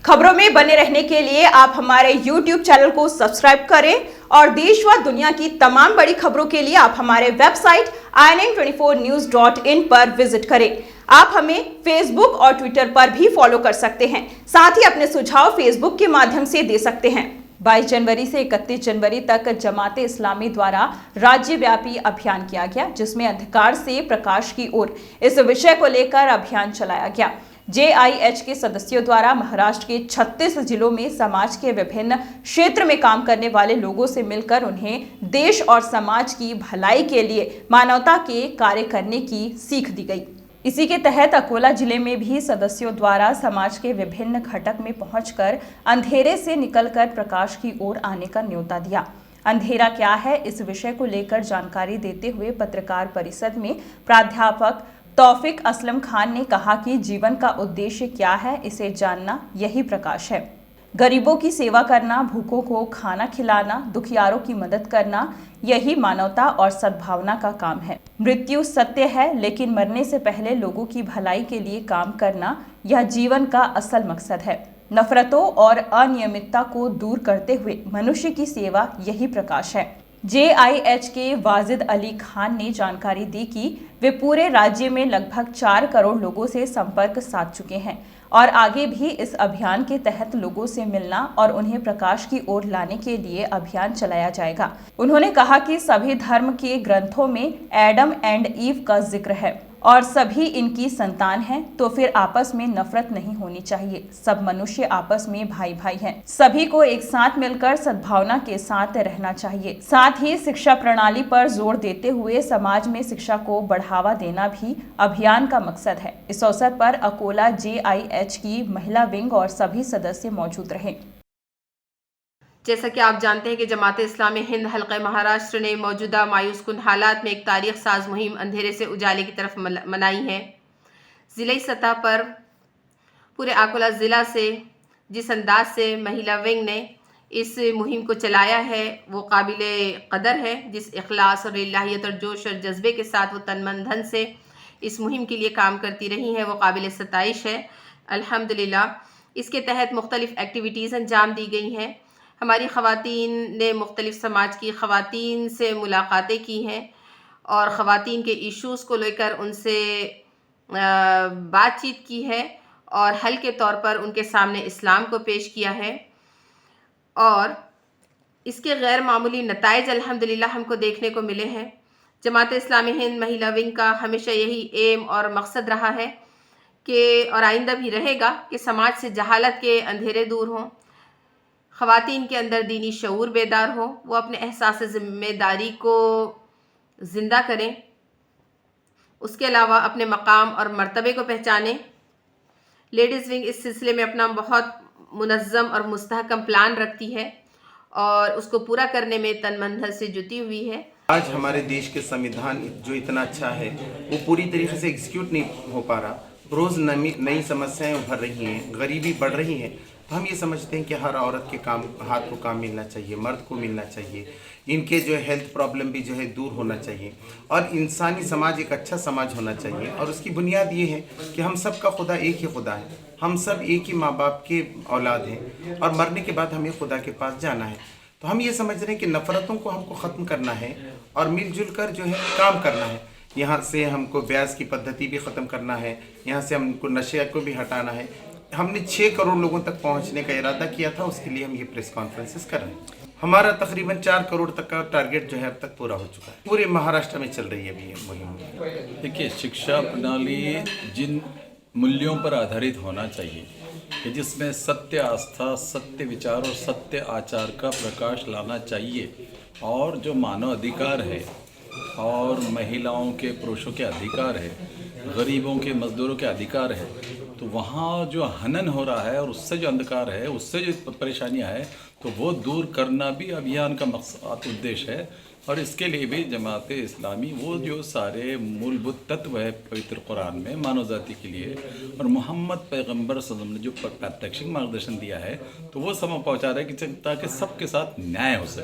खबरों में बने रहने के लिए आप हमारे YouTube चैनल को सब्सक्राइब करें और देश व दुनिया की तमाम बड़ी खबरों के लिए आप हमारे वेबसाइट inn24news.in पर विजिट करें। आप हमें फेसबुक और ट्विटर पर भी फॉलो कर सकते हैं। साथ ही अपने सुझाव फेसबुक के माध्यम से दे सकते हैं। 22 जनवरी से 31 जनवरी तक जमाते इस्लामी द्वारा राज्यव्यापी अभियान किया गया, जिसमें अंधकार से प्रकाश की ओर इस विषय को लेकर अभियान चलाया गया। JIH के सदस्यों द्वारा महाराष्ट्र के 36 जिलों में समाज के विभिन्न क्षेत्र में काम करने वाले लोगों से मिलकर उन्हें देश और समाज की भलाई के लिए मानवता के कार्य करने की सीख दी गई। इसी के तहत अकोला जिले में भी सदस्यों द्वारा समाज के विभिन्न घटक में पहुंचकर अंधेरे से निकलकर प्रकाश की ओर आने का न्योता दिया। अंधेरा क्या है, इस विषय को लेकर जानकारी देते हुए पत्रकार परिषद में प्राध्यापक तौफिक असलम खान ने कहा कि जीवन का उद्देश्य क्या है, इसे जानना यही प्रकाश है। गरीबों की सेवा करना, भूखों को खाना खिलाना, दुखियारों की मदद करना, यही मानवता और सद्भावना का काम है। मृत्यु सत्य है, लेकिन मरने से पहले लोगों की भलाई के लिए काम करना, यह जीवन का असल मकसद है। नफरतों और अनियमितता को दूर करते हुए मनुष्य की सेवा यही प्रकाश है। JIH के वाजिद अली खान ने जानकारी दी कि वे पूरे राज्य में लगभग 4 करोड़ लोगों से संपर्क साध चुके हैं और आगे भी इस अभियान के तहत लोगों से मिलना और उन्हें प्रकाश की ओर लाने के लिए अभियान चलाया जाएगा। उन्होंने कहा कि सभी धर्म के ग्रंथों में एडम एंड ईव का जिक्र है और सभी इनकी संतान हैं, तो फिर आपस में नफरत नहीं होनी चाहिए। सब मनुष्य आपस में भाई भाई हैं। सभी को एक साथ मिलकर सद्भावना के साथ रहना चाहिए। साथ ही शिक्षा प्रणाली पर जोर देते हुए समाज में शिक्षा को बढ़ावा देना भी अभियान का मकसद है। इस अवसर पर अकोला JIH की महिला विंग और सभी सदस्य मौजूद रहे। जैसा कि आप जानते हैं कि जमात इस्लामी हिंद हल्का महाराष्ट्र ने मौजूदा मायूस कुन हालात में एक तारीख साज मुहिम अंधेरे से उजाले की तरफ मनाई है। ज़िले सतह पर पूरे अकोला ज़िला से जिस अंदाज से महिला विंग ने इस मुहिम को चलाया है वो काबिले कदर है। जिस इखलास और इलाहियत और जोश और जज्बे के साथ वो तन मन धन से इस मुहिम के लिए काम करती रही हैं, वो काबिल सताइश है। अल्हम्दुलिल्लाह इसके तहत मुख्तलिफ़ एक्टिविटीज़ अंजाम दी गई हैं। हमारी ख़वातीन ने मुख्तलिफ़ समाज की ख़वातीन से मुलाकातें की हैं और ख़वातीन के इश्यूज़ को लेकर उनसे बातचीत की है और हल के तौर पर उनके सामने इस्लाम को पेश किया है और इसके गैर मामूली नताइज अल्हम्दुलिल्लाह हमको देखने को मिले हैं। जमात इस्लामी हिंद महिला विंग का हमेशा यही एम और मकसद रहा है कि और आइंदा भी रहेगा कि समाज से जहालत के अंधेरे दूर हों, ख़वातीन के अंदर दीनी शऊर बेदार हो, वो अपने एहसास ज़िम्मेदारी को ज़िंदा करें, उसके अलावा अपने मकाम और मर्तबे को पहचानें। लेडीज़ विंग इस सिलसिले में अपना बहुत मुनज़्ज़म और मुस्तहकम प्लान रखती है और उसको पूरा करने में तन मन धन से जुटी हुई है। आज हमारे देश के संविधान जो इतना अच्छा है वो पूरी तरीके से एग्जीक्यूट नहीं हो पा रहा। रोज़ नई समस्याएं उभर रही हैं, गरीबी बढ़ रही है। तो हम ये समझते हैं कि हर औरत के हाथ को काम मिलना चाहिए, मर्द को मिलना चाहिए। इनके जो हेल्थ प्रॉब्लम भी जो है दूर होना चाहिए और इंसानी समाज एक अच्छा समाज होना चाहिए। और उसकी बुनियाद ये है कि हम सब का खुदा एक ही खुदा है, हम सब एक ही माँ बाप के औलाद हैं और मरने के बाद हमें खुदा के पास जाना है। तो हम ये समझ रहे हैं कि नफ़रतों को हमको ख़त्म करना है और मिलजुल कर जो है काम करना है। यहाँ से हमको ब्याज की पद्धति भी ख़त्म करना है, यहाँ से हमको नशे को भी हटाना है। हमने 6 करोड़ लोगों तक पहुंचने का इरादा किया था, उसके लिए हम ये प्रेस कॉन्फ्रेंसेस कर रहे हैं। हमारा तकरीबन 4 करोड़ तक का टारगेट जो है अब तक पूरा हो चुका है। पूरे महाराष्ट्र में चल रही है अभी ये मुहिम। देखिए, शिक्षा प्रणाली जिन मूल्यों पर आधारित होना चाहिए कि जिसमें सत्य आस्था, सत्य विचार और सत्य आचार का प्रकाश लाना चाहिए और जो मानव अधिकार है और महिलाओं के पुरुषों के अधिकार है, गरीबों के मजदूरों के अधिकार है, तो वहाँ जो हनन हो रहा है और उससे जो अंधकार है, उससे जो परेशानियाँ हैं, तो वो दूर करना भी अभियान का मकसद उद्देश्य है। और इसके लिए भी जमात इस्लामी वो जो सारे मूलभूत तत्व है पवित्र कुरान में मानव जाति के लिए और मोहम्मद पैगंबर सल्लल्लाहु अलैहि वसल्लम ने जो प्रात्यक्षिक मार्गदर्शन दिया है, तो वो सब पहुँचा रहा है कि ताकि सबके साथ न्याय हो सके।